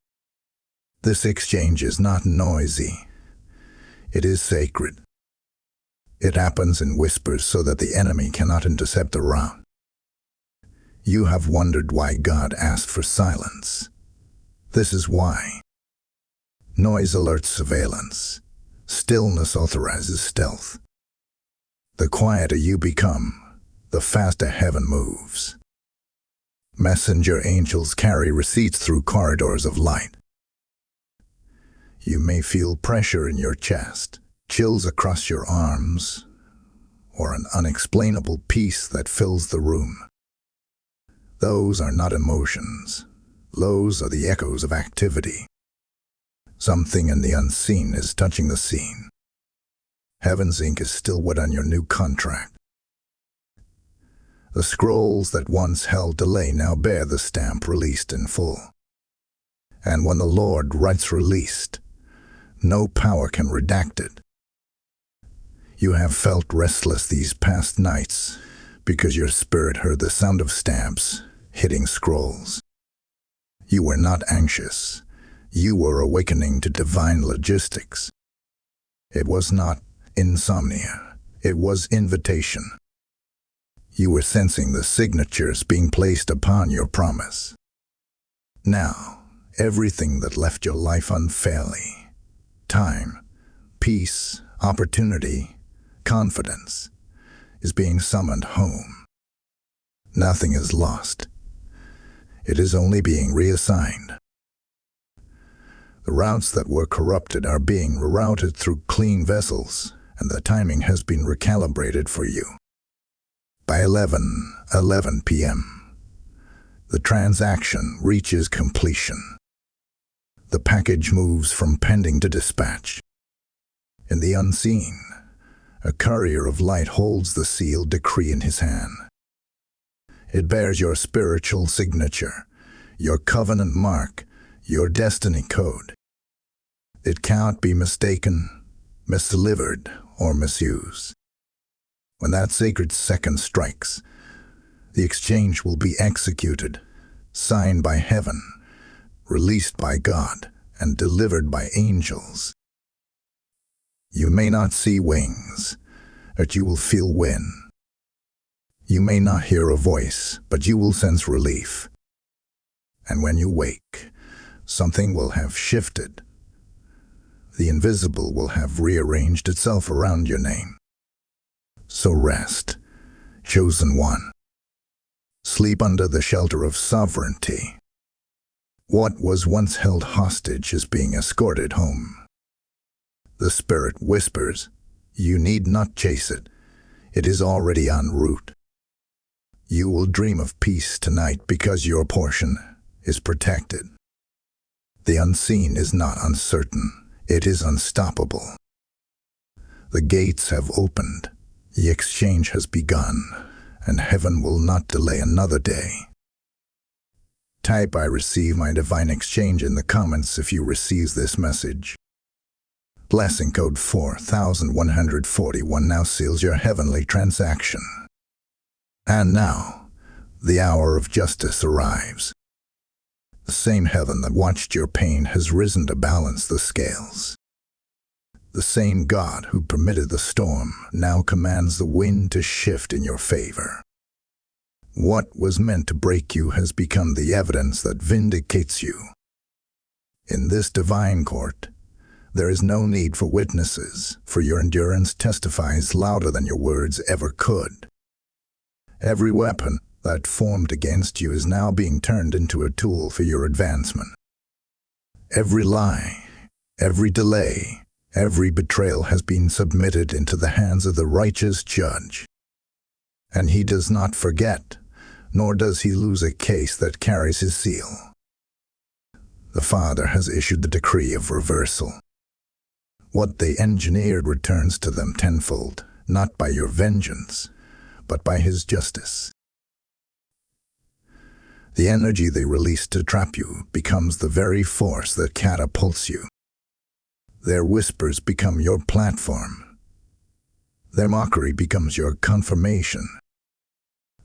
This exchange is not noisy. It is sacred. It happens in whispers so that the enemy cannot intercept the route. You have wondered why God asked for silence. This is why. Noise alerts surveillance. Stillness authorizes stealth. The quieter you become, the faster heaven moves. Messenger angels carry receipts through corridors of light. You may feel pressure in your chest, chills across your arms, or an unexplainable peace that fills the room. Those are not emotions. Those are the echoes of activity. Something in the unseen is touching the scene. Heaven's ink is still wet on your new contract. The scrolls that once held delay now bear the stamp "released in full." And when the Lord writes "released," no power can redact it. You have felt restless these past nights because your spirit heard the sound of stamps hitting scrolls. You were not anxious. You were awakening to divine logistics. It was not insomnia. It was invitation. You were sensing the signatures being placed upon your promise. Now, everything that left your life unfairly, time, peace, opportunity, confidence, is being summoned home. Nothing is lost. It is only being reassigned. The routes that were corrupted are being rerouted through clean vessels, and the timing has been recalibrated for you. By 11 p.m., the transaction reaches completion. The package moves from pending to dispatch. In the unseen, a courier of light holds the sealed decree in his hand. It bears your spiritual signature, your covenant mark, your destiny code. It cannot be mistaken. misdelivered, or misuse. When that sacred second strikes, the exchange will be executed, signed by heaven, released by God, and delivered by angels. You may not see wings, but you will feel wind. You may not hear a voice, but you will sense relief. And when you wake, something will have shifted. The invisible will have rearranged itself around your name. So rest, chosen one. Sleep under the shelter of sovereignty. What was once held hostage is being escorted home. The Spirit whispers, you need not chase it. It is already en route. You will dream of peace tonight because your portion is protected. The unseen is not uncertain. It is unstoppable. The gates have opened. The exchange has begun, and heaven will not delay another day. Type I receive my divine exchange in the comments if you receive this message. Blessing code 4141 now seals your heavenly transaction. And now, the hour of justice arrives. The same heaven that watched your pain has risen to balance the scales. The same God who permitted the storm now commands the wind to shift in your favor. What was meant to break you has become the evidence that vindicates you. In this divine court, there is no need for witnesses, for your endurance testifies louder than your words ever could. Every weapon that formed against you is now being turned into a tool for your advancement. Every lie, every delay, every betrayal has been submitted into the hands of the righteous judge. And he does not forget, nor does he lose a case that carries his seal. The Father has issued the decree of reversal. What they engineered returns to them tenfold, not by your vengeance, but by his justice. The energy they release to trap you becomes the very force that catapults you. Their whispers become your platform. Their mockery becomes your confirmation.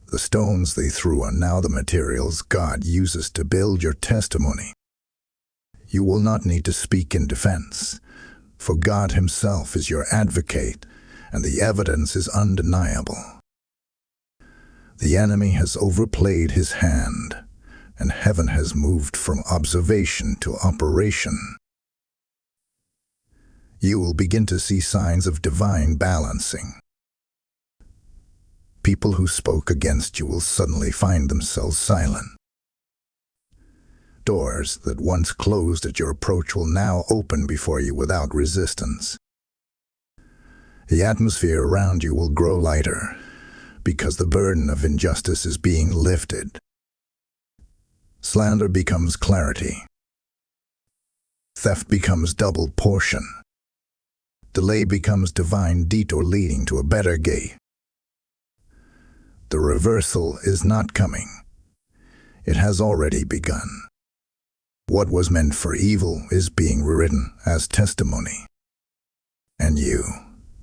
The stones they threw are now the materials God uses to build your testimony. You will not need to speak in defense, for God himself is your advocate, and the evidence is undeniable. The enemy has overplayed his hand, and heaven has moved from observation to operation. You will begin to see signs of divine balancing. People who spoke against you will suddenly find themselves silent. Doors that once closed at your approach will now open before you without resistance. The atmosphere around you will grow lighter, because the burden of injustice is being lifted. Slander becomes clarity. Theft becomes double portion. Delay becomes divine detour leading to a better gate. The reversal is not coming. It has already begun. What was meant for evil is being rewritten as testimony. And you,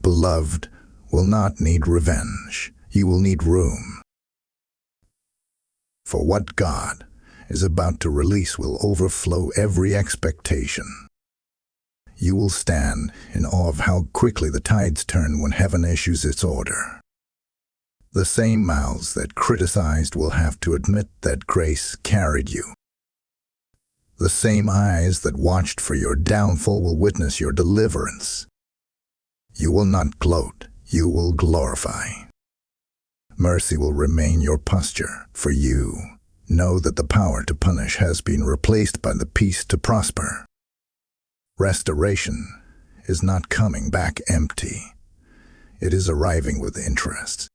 beloved, will not need revenge. You will need room. For what God is about to release will overflow every expectation. You will stand in awe of how quickly the tides turn when heaven issues its order. The same mouths that criticized will have to admit that grace carried you. The same eyes that watched for your downfall will witness your deliverance. You will not gloat, you will glorify. Mercy will remain your posture, for you know that the power to punish has been replaced by the peace to prosper. Restoration is not coming back empty. It is arriving with interest.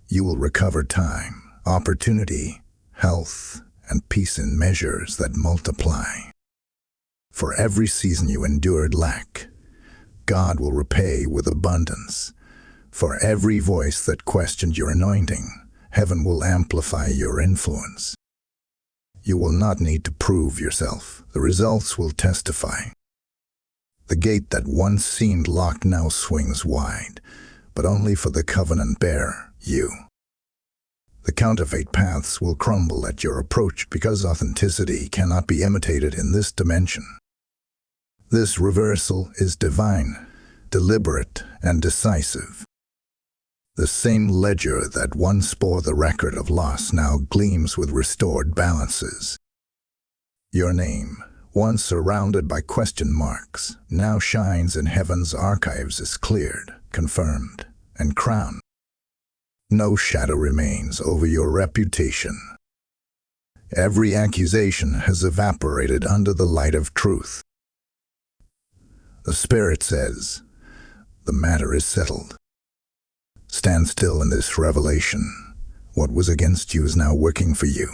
You will recover time, opportunity, health, and peace in measures that multiply. For every season you endured lack, God will repay with abundance. For every voice that questioned your anointing, heaven will amplify your influence. You will not need to prove yourself. The results will testify. The gate that once seemed locked now swings wide, but only for the covenant-bearer, you. The counterfeit paths will crumble at your approach because authenticity cannot be imitated in this dimension. This reversal is divine, deliberate, and decisive. The same ledger that once bore the record of loss now gleams with restored balances. Your name, once surrounded by question marks, now shines in heaven's archives as cleared, confirmed, and crowned. No shadow remains over your reputation. Every accusation has evaporated under the light of truth. The Spirit says, the matter is settled. Stand still in this revelation. What was against you is now working for you.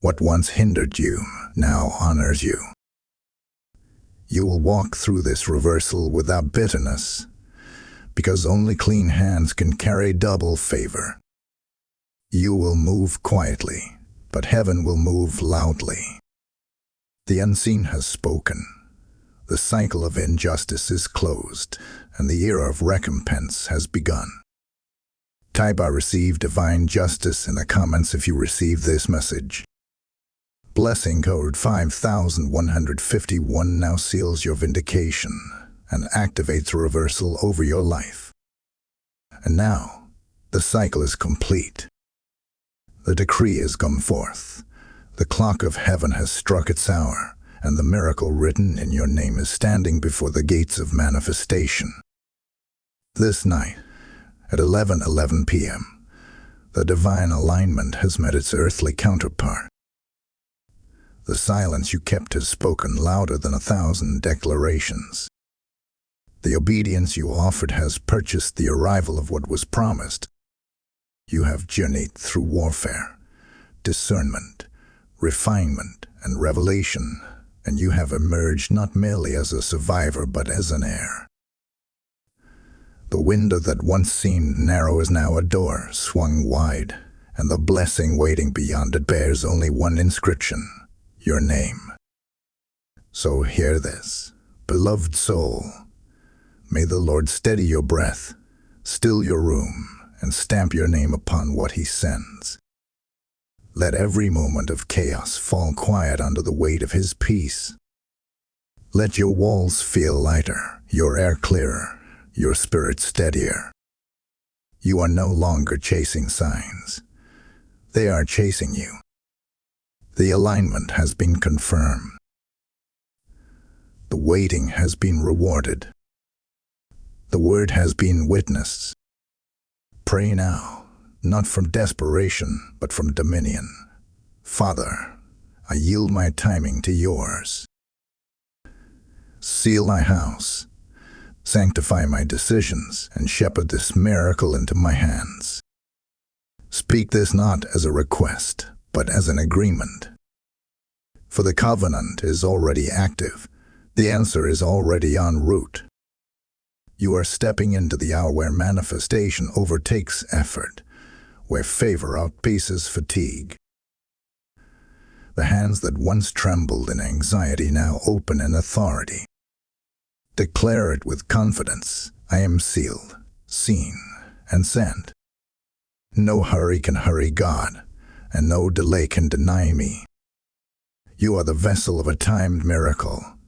What once hindered you now honors you. You will walk through this reversal without bitterness, because only clean hands can carry double favor. You will move quietly, but heaven will move loudly. The unseen has spoken. The cycle of injustice is closed, and the era of recompense has begun. Type "I receive divine justice" in the comments if you receive this message. Blessing code 5151 now seals your vindication and activates a reversal over your life. And now, the cycle is complete. The decree has come forth. The clock of heaven has struck its hour, and the miracle written in your name is standing before the gates of manifestation. This night, at 11:11 p.m., the divine alignment has met its earthly counterpart. The silence you kept has spoken louder than 1,000 declarations. The obedience you offered has purchased the arrival of what was promised. You have journeyed through warfare, discernment, refinement, and revelation, and you have emerged not merely as a survivor but as an heir. The window that once seemed narrow is now a door swung wide, and the blessing waiting beyond it bears only one inscription: your name. So hear this, beloved soul. May the Lord steady your breath, still your room, and stamp your name upon what He sends. Let every moment of chaos fall quiet under the weight of His peace. Let your walls feel lighter, your air clearer, your spirit steadier. You are no longer chasing signs. They are chasing you. The alignment has been confirmed. The waiting has been rewarded. The word has been witnessed. Pray now, not from desperation, but from dominion. Father, I yield my timing to yours. Seal my house, sanctify my decisions, and shepherd this miracle into my hands. Speak this not as a request, but as an agreement. For the covenant is already active. The answer is already en route. You are stepping into the hour where manifestation overtakes effort, where favor outpaces fatigue. The hands that once trembled in anxiety now open in authority. Declare it with confidence: I am sealed, seen, and sent. No hurry can hurry God, and no delay can deny me. You are the vessel of a timed miracle,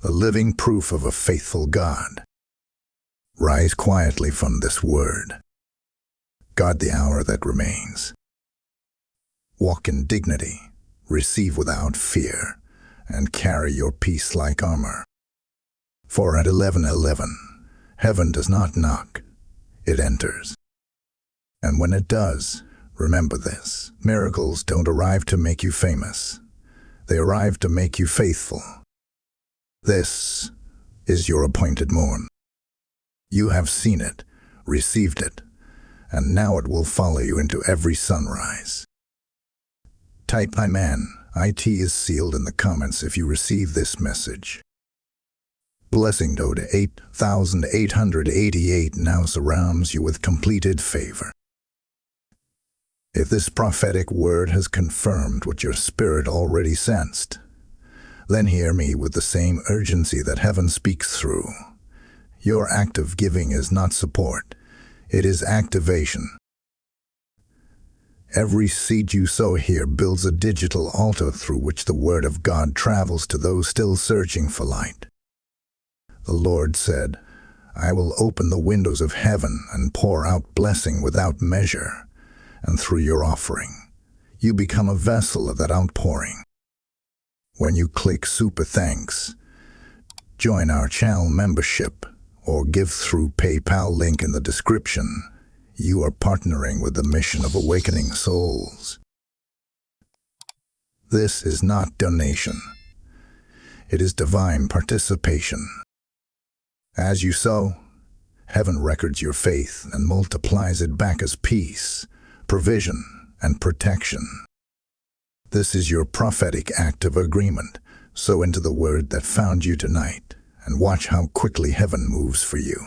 the living proof of a faithful God. Rise quietly from this word. Guard the hour that remains. Walk in dignity, receive without fear, and carry your peace like armor. For at 11:11, heaven does not knock, it enters. And when it does, remember this: miracles don't arrive to make you famous. They arrive to make you faithful. This is your appointed morn. You have seen it, received it, and now it will follow you into every sunrise. Type "Amen." IT is sealed in the comments if you receive this message. Blessing code 8888 now surrounds you with completed favor. If this prophetic word has confirmed what your spirit already sensed, Then hear me with the same urgency that heaven speaks through. Your act of giving is not support, it is activation. Every seed you sow here builds a digital altar through which the word of God travels to those still searching for light. The Lord said, I will open the windows of heaven and pour out blessing without measure, and through your offering, you become a vessel of that outpouring. When you click Super Thanks, join our channel membership, or give through PayPal link in the description, you are partnering with the mission of awakening souls. This is not donation. It is divine participation. As you sow, heaven records your faith and multiplies it back as peace, provision, and protection. This is your prophetic act of agreement. Sow into the word that found you tonight, and watch how quickly heaven moves for you.